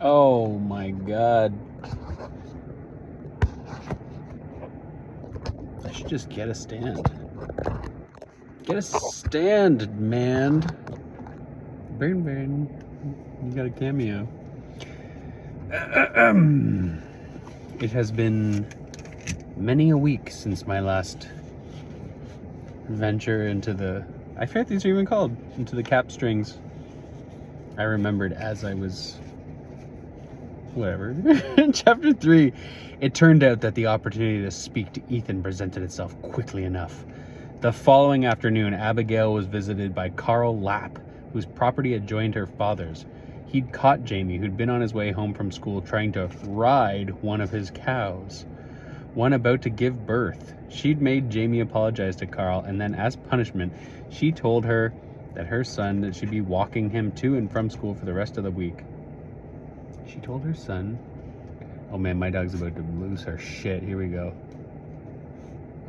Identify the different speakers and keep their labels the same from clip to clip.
Speaker 1: Oh my god. I should just get a stand. Get a stand, man. Burn. You got a cameo. It has been many a week since my last venture into the... I forget these are even called. Into the cap strings. I remembered as I was... Whatever. In chapter 3, it turned out that the opportunity to speak to Ethan presented itself quickly enough. The following afternoon, Abigail was visited by Carl Lapp, whose property adjoined her father's. He'd caught Jamie, who'd been on his way home from school trying to ride one of his cows, one about to give birth. She'd made Jamie apologize to Carl, and then as punishment, she told her that her son that she'd be walking him to and from school for the rest of the week. She told her son... Oh man, my dog's about to lose her shit. Here we go.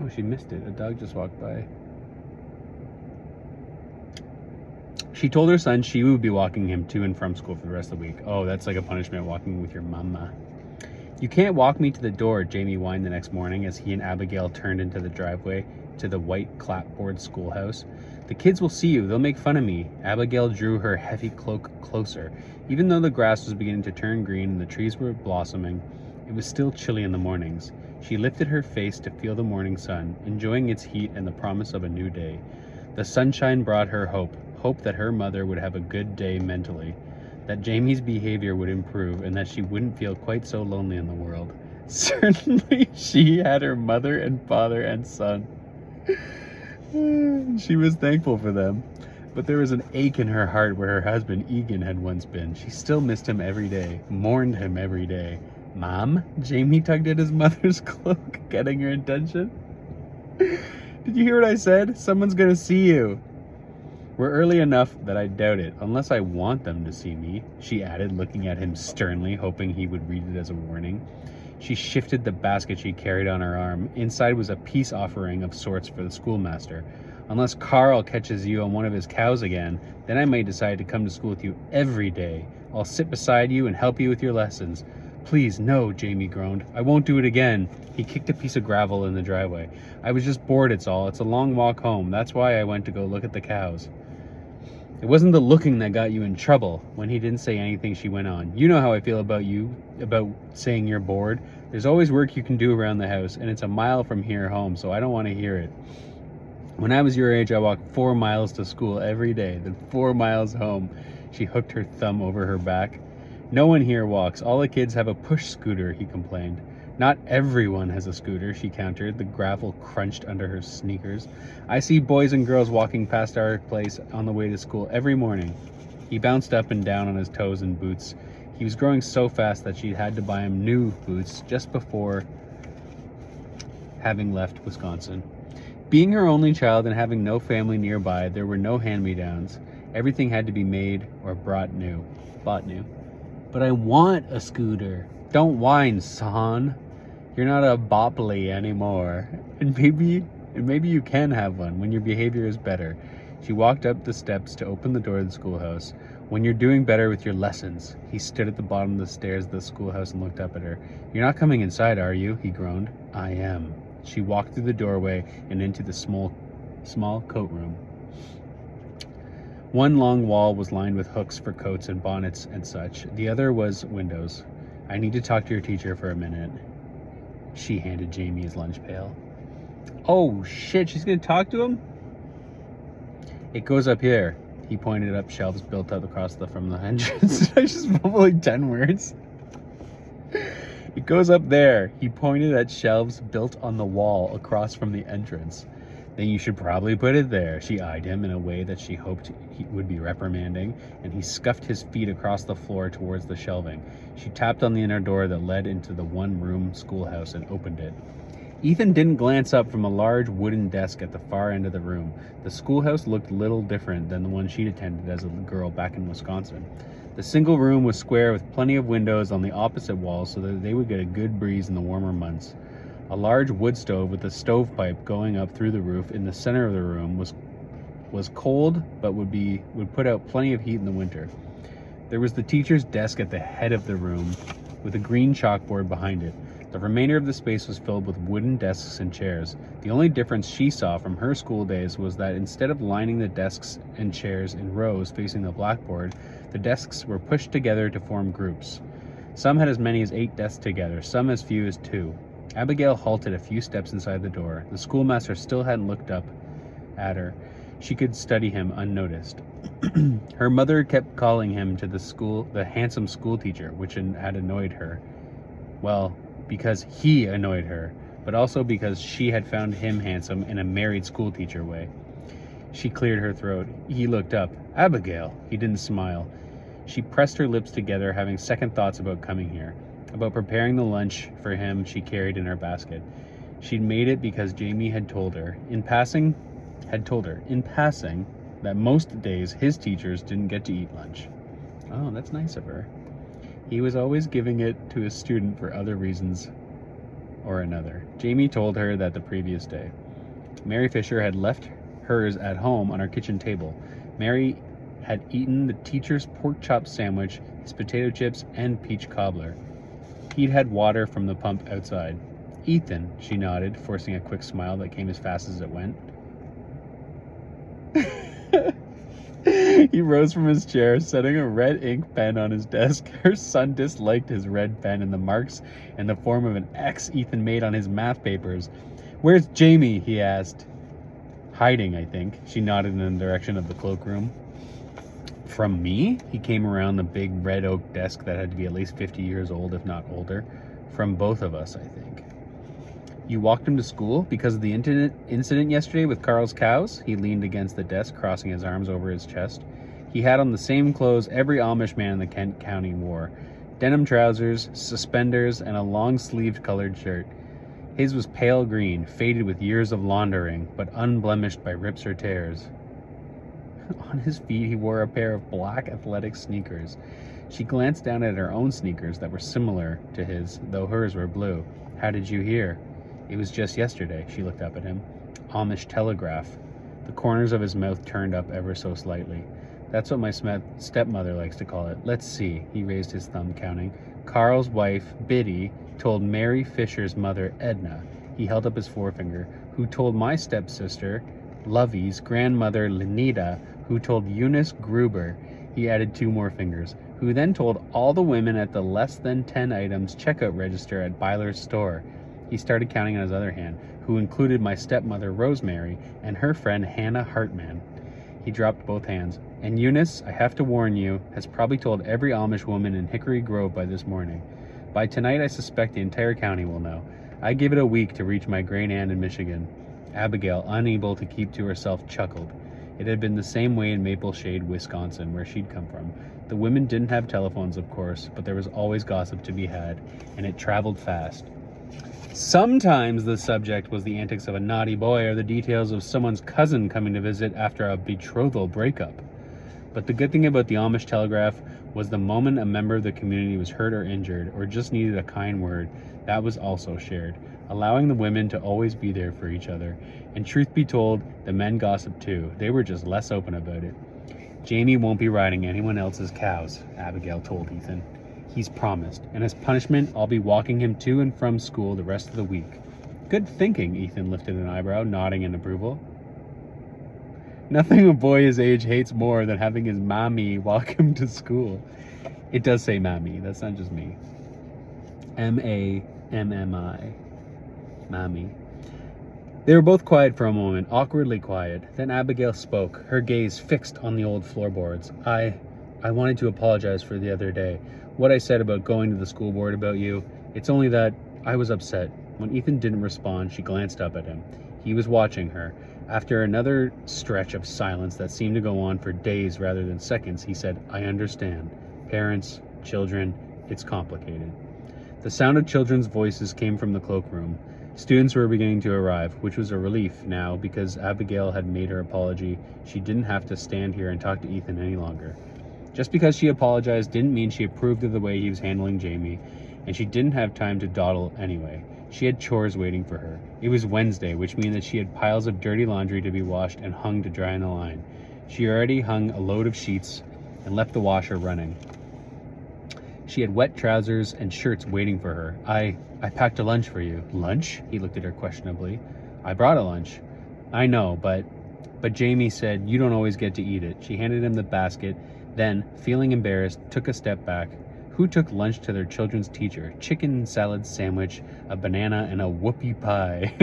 Speaker 1: Oh, she missed it. A dog just walked by. She told her son she would be walking him to and from school for the rest of the week. Oh, that's like a punishment, walking with your mama. You can't walk me to the door, Jamie whined the next morning as he and Abigail turned into the driveway to the white clapboard schoolhouse. The kids will see you. They'll make fun of me. Abigail drew her heavy cloak closer. Even though the grass was beginning to turn green and the trees were blossoming, it was still chilly in the mornings. She lifted her face to feel the morning sun, enjoying its heat and the promise of a new day. The sunshine brought her hope that her mother would have a good day mentally, that Jamie's behavior would improve, and that she wouldn't feel quite so lonely in the world. Certainly, she had her mother and father and son. She was thankful for them, but there was an ache in her heart where her husband Egan had once been. She still missed him every day, mourned him every day. Mom? Jamie tugged at his mother's cloak, getting her attention. Did you hear what I said? Someone's gonna see you. We're early enough that I doubt it, unless I want them to see me, she added, looking at him sternly, hoping he would read it as a warning. She shifted the basket she carried on her arm. Inside was a peace offering of sorts for the schoolmaster. Unless Carl catches you on one of his cows again, then I may decide to come to school with you every day. I'll sit beside you and help you with your lessons. Please, no, Jamie groaned. I won't do it again. He kicked a piece of gravel in the driveway. I was just bored, it's all. It's a long walk home. That's why I went to go look at the cows. It wasn't the looking that got you in trouble. When he didn't say anything, she went on. You know how I feel about you, about saying you're bored. There's always work you can do around the house, and it's a mile from here home, so I don't want to hear it. When I was your age, I walked 4 miles to school every day, then 4 miles home. She hooked her thumb over her back. No one here walks. All the kids have a push scooter, he complained. Not everyone has a scooter, she countered. The gravel crunched under her sneakers. I see boys and girls walking past our place on the way to school every morning. He bounced up and down on his toes in boots. He was growing so fast that she had to buy him new boots just before having left Wisconsin. Being her only child and having no family nearby, there were no hand-me-downs. Everything had to be made or bought new. But I want a scooter. Don't whine, son. You're not a bopply anymore. And maybe you can have one when your behavior is better. She walked up the steps to open the door of the schoolhouse. When you're doing better with your lessons. He stood at the bottom of the stairs of the schoolhouse and looked up at her. You're not coming inside, are you? He groaned. I am. She walked through the doorway and into the small coat room. One long wall was lined with hooks for coats and bonnets and such. The other was windows. I need to talk to your teacher for a minute. She handed Jamie his lunch pail. Oh shit, she's gonna talk to him? It goes up here. He pointed up shelves built up across from the entrance. I just mumbled like 10 words. It goes up there. He pointed at shelves built on the wall across from the entrance. Then you should probably put it there. She eyed him in a way that she hoped he would be reprimanding, and he scuffed his feet across the floor towards the shelving. She tapped on the inner door that led into the one-room schoolhouse and opened it. Ethan didn't glance up from a large wooden desk at the far end of the room. The schoolhouse looked little different than the one she'd attended as a girl back in Wisconsin. The single room was square with plenty of windows on the opposite walls so that they would get a good breeze in the warmer months. A large wood stove with a stovepipe going up through the roof in the center of the room was cold, but would put out plenty of heat in the winter. There was the teacher's desk at the head of the room, with a green chalkboard behind it. The remainder of the space was filled with wooden desks and chairs. The only difference she saw from her school days was that instead of lining the desks and chairs in rows facing the blackboard, the desks were pushed together to form groups. Some had as many as 8 desks together, some as few as 2. Abigail halted a few steps inside the door. The schoolmaster still hadn't looked up at her. She could study him unnoticed. Her mother kept calling him to the handsome school teacher, which had annoyed her. Well, because he annoyed her, but also because she had found him handsome in a married school teacher way. She cleared her throat. He looked up. Abigail. He didn't smile. She pressed her lips together, having second thoughts about coming here, about preparing the lunch for him she carried in her basket. She'd made it because Jamie had told her, in passing, that most days his teachers didn't get to eat lunch. Oh, that's nice of her. He was always giving it to a student for other reasons or another. Jamie told her that the previous day. Mary Fisher had left hers at home on our kitchen table. Mary had eaten the teacher's pork chop sandwich, his potato chips, and peach cobbler. He'd had water from the pump outside. Ethan, she nodded, forcing a quick smile that came as fast as it went. He rose from his chair, setting a red ink pen on his desk. Her son disliked his red pen and the marks in the form of an X Ethan made on his math papers. Where's Jamie? He asked. Hiding, I think. She nodded in the direction of the cloakroom. From me? He came around the big red oak desk that had to be at least 50 years old, if not older. From both of us, I think. You walked him to school because of the incident yesterday with Carl's cows? He leaned against the desk, crossing his arms over his chest. He had on the same clothes every Amish man in the Kent County wore. Denim trousers, suspenders, and a long-sleeved colored shirt. His was pale green, faded with years of laundering, but unblemished by rips or tears. On his feet he wore a pair of black athletic sneakers. She glanced down at her own sneakers that were similar to his, though hers were blue. How did you hear? It was just yesterday. She looked up at him. Amish telegraph. The corners of his mouth turned up ever so slightly. That's what my stepmother likes to call it. Let's see. He raised his thumb, counting. Carl's wife, Biddy, told Mary Fisher's mother, Edna. He held up his forefinger. Who told my stepsister, Lovey's grandmother, Lenita, who told Eunice Gruber. He added 2 more fingers. Who then told all the women at the less than 10 items checkout register at Byler's store. He started counting on his other hand, who included my stepmother, Rosemary, and her friend, Hannah Hartman. He dropped both hands. And Eunice, I have to warn you, has probably told every Amish woman in Hickory Grove by this morning. By tonight, I suspect the entire county will know. I give it a week to reach my great aunt in Michigan. Abigail, unable to keep to herself, chuckled. It had been the same way in Maple Shade, Wisconsin, where she'd come from. The women didn't have telephones, of course, but there was always gossip to be had, and it traveled fast. Sometimes the subject was the antics of a naughty boy or the details of someone's cousin coming to visit after a betrothal breakup. But the good thing about the Amish Telegraph was the moment a member of the community was hurt or injured or just needed a kind word, that was also shared, allowing the women to always be there for each other. And truth be told, the men gossiped too. They were just less open about it. Jamie won't be riding anyone else's cows, Abigail told Ethan. He's promised, and as punishment, I'll be walking him to and from school the rest of the week. Good thinking, Ethan lifted an eyebrow, nodding in approval. Nothing a boy his age hates more than having his mommy walk him to school. It does say mommy, that's not just me. M-A-M-M-I. Mommy. They were both quiet for a moment, awkwardly quiet. Then Abigail spoke, her gaze fixed on the old floorboards. I wanted to apologize for the other day. What I said about going to the school board about you, it's only that I was upset. When Ethan didn't respond, she glanced up at him. He was watching her. After another stretch of silence that seemed to go on for days rather than seconds, he said, I understand. Parents, children, it's complicated. The sound of children's voices came from the cloakroom. Students were beginning to arrive, which was a relief now because Abigail had made her apology. She didn't have to stand here and talk to Ethan any longer. Just because she apologized didn't mean she approved of the way he was handling Jamie, and she didn't have time to dawdle anyway. She had chores waiting for her. It was Wednesday, which meant that she had piles of dirty laundry to be washed and hung to dry on the line. She already hung a load of sheets and left the washer running. She had wet trousers and shirts waiting for her. I packed a lunch for you. Lunch? He looked at her questionably. I brought a lunch. I know, but Jamie said you don't always get to eat it. She handed him the basket, then, feeling embarrassed, took a step back. Who took lunch to their children's teacher? Chicken salad sandwich, a banana, and a whoopie pie.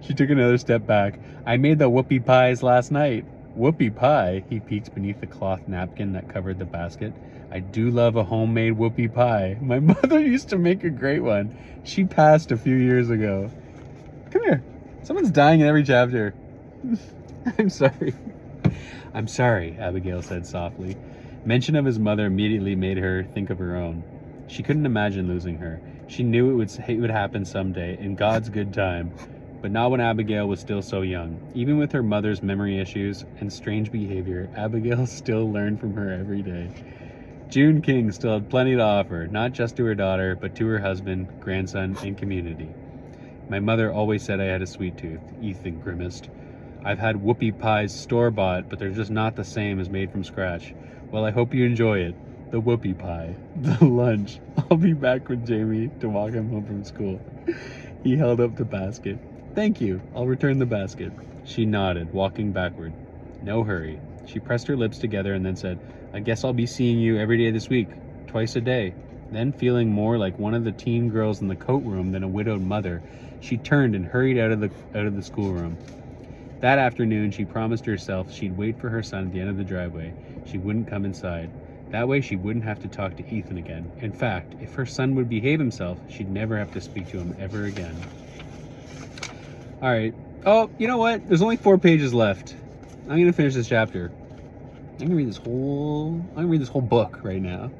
Speaker 1: She took another step back. I made the whoopie pies last night. Whoopie pie? He peeked beneath the cloth napkin that covered the basket. I do love a homemade whoopie pie. My mother used to make a great one. She passed a few years ago. Come here. Someone's dying in every chapter. I'm sorry. I'm sorry, Abigail said softly. Mention of his mother immediately made her think of her own. She couldn't imagine losing her. She knew it would happen someday, in God's good time, but not when Abigail was still so young. Even with her mother's memory issues and strange behavior, Abigail still learned from her every day. June King still had plenty to offer, not just to her daughter, but to her husband, grandson, and community. My mother always said I had a sweet tooth, Ethan grimaced. I've had whoopie pies store-bought, but they're just not the same as made from scratch. Well, I hope you enjoy it. The whoopie pie. The lunch. I'll be back with Jamie to walk him home from school. He held up the basket. Thank you. I'll return the basket. She nodded, walking backward. No hurry. She pressed her lips together and then said, I guess I'll be seeing you every day this week, twice a day. Then, feeling more like one of the teen girls in the coat room than a widowed mother, she turned and hurried out of the schoolroom. That afternoon, she promised herself she'd wait for her son at the end of the driveway. She wouldn't come inside. That way, she wouldn't have to talk to Ethan again. In fact, if her son would behave himself, she'd never have to speak to him ever again. All right. Oh, you know what? There's only 4 pages left. I'm gonna finish this chapter. I'm gonna read this whole book right now.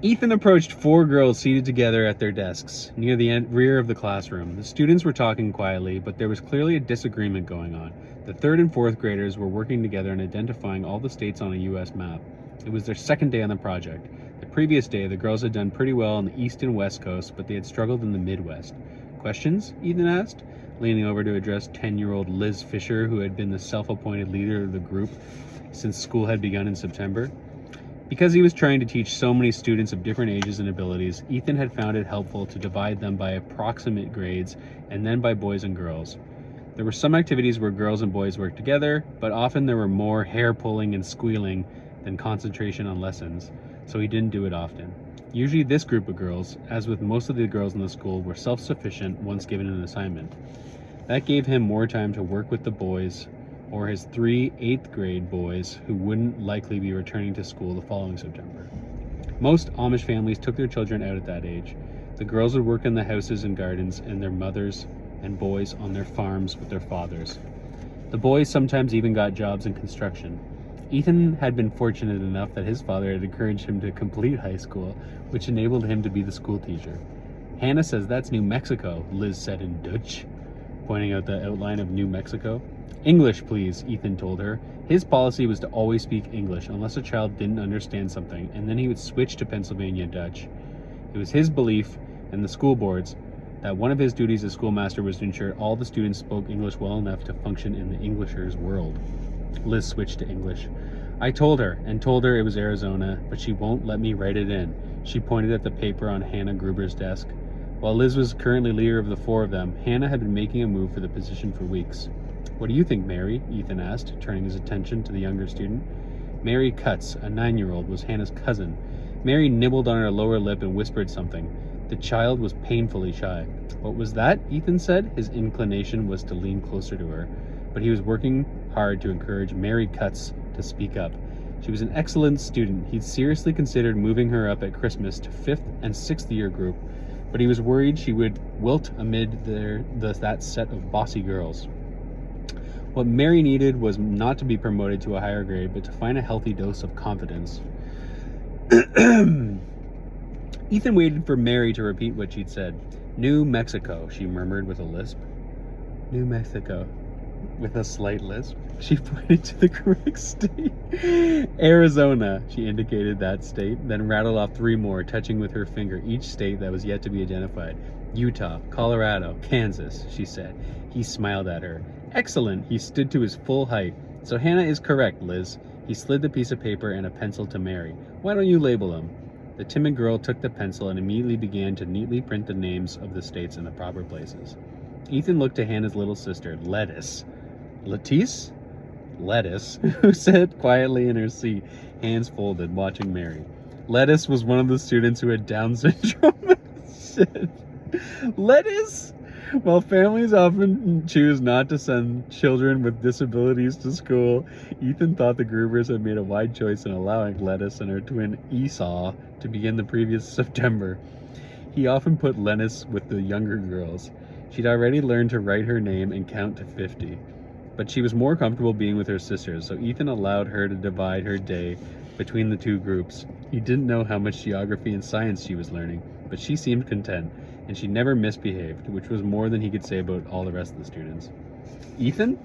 Speaker 1: Ethan approached 4 girls seated together at their desks, near the rear of the classroom. The students were talking quietly, but there was clearly a disagreement going on. The 3rd and 4th graders were working together and identifying all the states on a U.S. map. It was their second day on the project. The previous day, the girls had done pretty well on the East and West Coast, but they had struggled in the Midwest. Questions? Ethan asked, leaning over to address 10-year-old Liz Fisher, who had been the self-appointed leader of the group since school had begun in September. Because he was trying to teach so many students of different ages and abilities, Ethan had found it helpful to divide them by approximate grades and then by boys and girls. There were some activities where girls and boys worked together, but often there were more hair pulling and squealing than concentration on lessons, so he didn't do it often. Usually this group of girls, as with most of the girls in the school, were self-sufficient once given an assignment. That gave him more time to work with the boys, or his 3 8th grade boys who wouldn't likely be returning to school the following September. Most Amish families took their children out at that age. The girls would work in the houses and gardens, and their mothers and boys on their farms with their fathers. The boys sometimes even got jobs in construction. Ethan had been fortunate enough that his father had encouraged him to complete high school, which enabled him to be the school teacher. Hannah says that's New Mexico, Liz said in Dutch, pointing out the outline of New Mexico. English, please, Ethan told her. His policy was to always speak English unless a child didn't understand something, and then he would switch to Pennsylvania Dutch. It was his belief, and the school board's, that one of his duties as schoolmaster was to ensure all the students spoke English well enough to function in the Englishers' world. Liz switched to English. I told her it was Arizona, but she won't let me write it in. She pointed at the paper on Hannah Gruber's desk. While Liz was currently leader of the 4 of them, Hannah had been making a move for the position for weeks. What do you think, Mary? Ethan asked, turning his attention to the younger student. Mary Cutts, a 9-year-old, was Hannah's cousin. Mary nibbled on her lower lip and whispered something. The child was painfully shy. What was that? Ethan said. His inclination was to lean closer to her, but he was working hard to encourage Mary Cutts to speak up. She was an excellent student. He'd seriously considered moving her up at Christmas to 5th and 6th year group, but he was worried she would wilt amid that set of bossy girls. What Mary needed was not to be promoted to a higher grade, but to find a healthy dose of confidence. Ethan waited for Mary to repeat what she'd said. New Mexico, she murmured with a lisp. New Mexico. With a slight lisp, she pointed to the correct state. Arizona, she indicated that state, then rattled off 3 more, touching with her finger each state that was yet to be identified. Utah, Colorado, Kansas, she said. He smiled at her. Excellent, he stood to his full height. So Hannah is correct, Liz. He slid the piece of paper and a pencil to Mary. "Why don't you label them?" The timid girl took the pencil and immediately began to neatly print the names of the states in the proper places. Ethan looked to Hannah's little sister, Lettuce. Lettice? Lettuce, who sat quietly in her seat, hands folded, watching Mary. Lettuce was one of the students who had Down syndrome. Shit. Lettuce? While families often choose not to send children with disabilities to school, Ethan thought the Groovers had made a wide choice in allowing Lettuce and her twin Esau to begin the previous September. He often put Lettuce with the younger girls. She'd already learned to write her name and count to 50. But she was more comfortable being with her sisters, so Ethan allowed her to divide her day between the two groups. He didn't know how much geography and science she was learning, but she seemed content, and she never misbehaved, which was more than he could say about all the rest of the students. Ethan?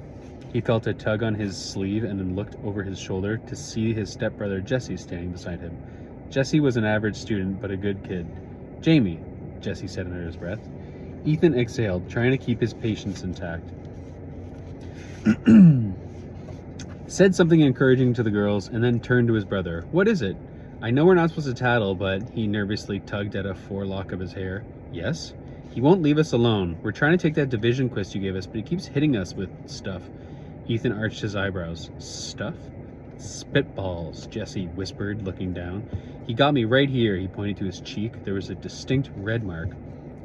Speaker 1: He felt a tug on his sleeve and then looked over his shoulder to see his stepbrother Jesse standing beside him. Jesse was an average student, but a good kid. Jamie, Jesse said under his breath. Ethan exhaled, trying to keep his patience intact. Said something encouraging to the girls and then turned to his brother. What is it? I know we're not supposed to tattle, but he nervously tugged at a forelock of his hair. Yes? He won't leave us alone. We're trying to take that division quiz you gave us, but he keeps hitting us with stuff. Ethan arched his eyebrows. Stuff? Spitballs, Jesse whispered, looking down. He got me right here, he pointed to his cheek. There was a distinct red mark.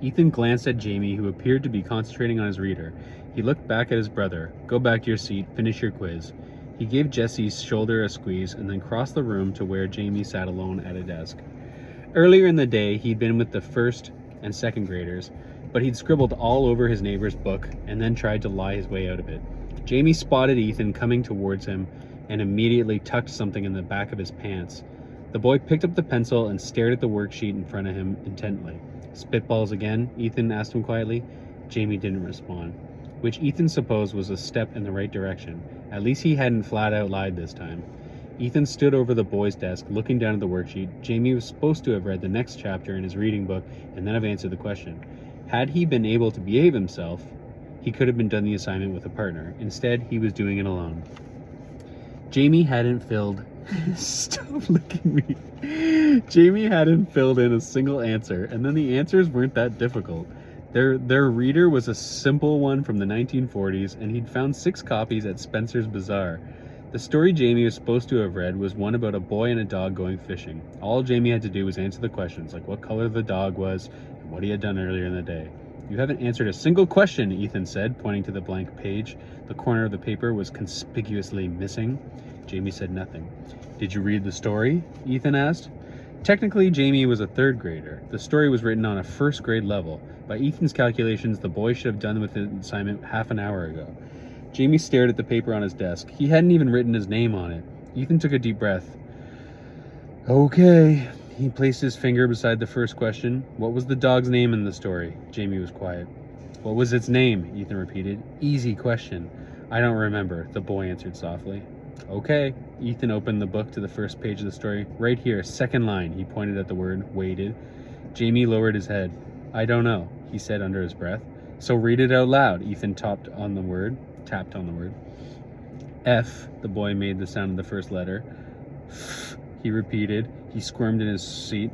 Speaker 1: Ethan glanced at Jamie, who appeared to be concentrating on his reader. He looked back at his brother. Go back to your seat. Finish your quiz. He gave Jesse's shoulder a squeeze and then crossed the room to where Jamie sat alone at a desk. Earlier in the day, he'd been with the first and second graders, but he'd scribbled all over his neighbor's book and then tried to lie his way out of it. Jamie spotted Ethan coming towards him and immediately tucked something in the back of his pants. The boy picked up the pencil and stared at the worksheet in front of him intently. Spitballs again? Ethan asked him quietly. Jamie didn't respond, which Ethan supposed was a step in the right direction. At least he hadn't flat out lied this time. Ethan stood over the boy's desk, looking down at the worksheet. Jamie was supposed to have read the next chapter in his reading book and then have answered the question. Had he been able to behave himself, he could have been done the assignment with a partner. Instead, he was doing it alone. Jamie hadn't filled... Stop licking me. Jamie hadn't filled in a single answer, and then the answers weren't that difficult. Their reader was a simple one from the 1940s, and he'd found 6 copies at Spencer's Bazaar. The story Jamie was supposed to have read was one about a boy and a dog going fishing. All Jamie had to do was answer the questions, like what color the dog was and what he had done earlier in the day. You haven't answered a single question, Ethan said, pointing to the blank page. The corner of the paper was conspicuously missing. Jamie said nothing. Did you read the story? Ethan asked. Technically, Jamie was a 3rd grader. The story was written on a 1st grade level. By Ethan's calculations, the boy should have done with the assignment half an hour ago. Jamie stared at the paper on his desk. He hadn't even written his name on it. Ethan took a deep breath. Okay. He placed his finger beside the first question. What was the dog's name in the story? Jamie was quiet. What was its name? Ethan repeated. Easy question. I don't remember, the boy answered softly. Okay. Ethan opened the book to the first page of the story. Right here, 2nd line. He pointed at the word, waited. Jamie lowered his head. I don't know, he said under his breath. So read it out loud. Ethan tapped on the word. F, the boy made the sound of the first letter. F, he repeated. He squirmed in his seat.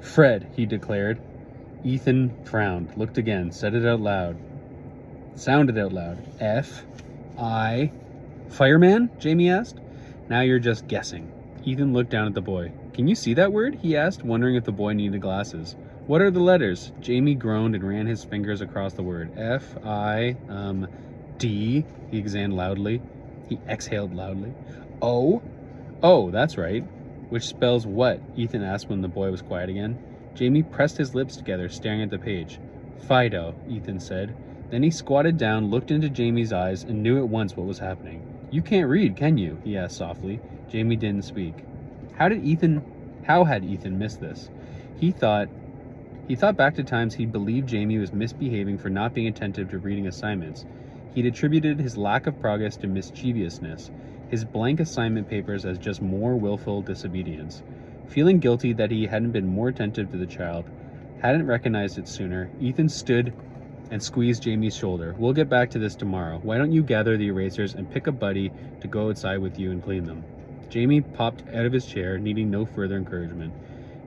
Speaker 1: Fred, he declared. Ethan frowned, looked again, said it out loud. Sounded out loud. F, I. Fireman? Jamie asked. Now you're just guessing. Ethan looked down at the boy. Can you see that word? He asked, wondering if the boy needed glasses. What are the letters? Jamie groaned and ran his fingers across the word. F, I, D, he exhaled loudly. He exhaled loudly. O? Oh, that's right. Which spells what? Ethan asked when the boy was quiet again. Jamie pressed his lips together, staring at the page. Fido, Ethan said. Then he squatted down, looked into Jamie's eyes, and knew at once what was happening. You can't read, can you? He asked softly. Jamie didn't speak. How had Ethan missed this? He thought back to times he'd believed Jamie was misbehaving for not being attentive to reading assignments. He'd attributed his lack of progress to mischievousness, his blank assignment papers as just more willful disobedience. Feeling guilty that he hadn't been more attentive to the child, hadn't recognized it sooner, Ethan stood and squeezed Jamie's shoulder. We'll get back to this tomorrow. Why don't you gather the erasers and pick a buddy to go outside with you and clean them? Jamie popped out of his chair, needing no further encouragement.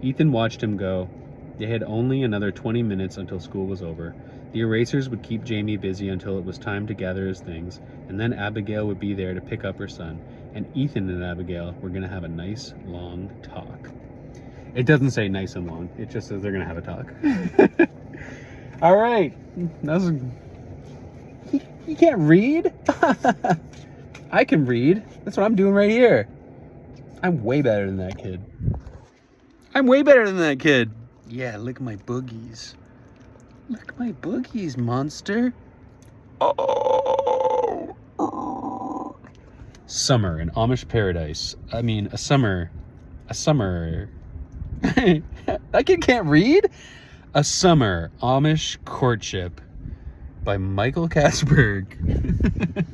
Speaker 1: Ethan watched him go. They had only another 20 minutes until school was over. The erasers would keep Jamie busy until it was time to gather his things, and then Abigail would be there to pick up her son. And Ethan and Abigail were going to have a nice, long talk. It doesn't say nice and long. It just says they're going to have a talk. All right. You can't read? I can read. That's what I'm doing right here. I'm way better than that kid. Yeah, look at my boogies. Look at my boogies, monster. Oh. Summer in Amish paradise. I mean, a summer. That kid can't read? A Summer Amish Courtship by Michael Kasberg.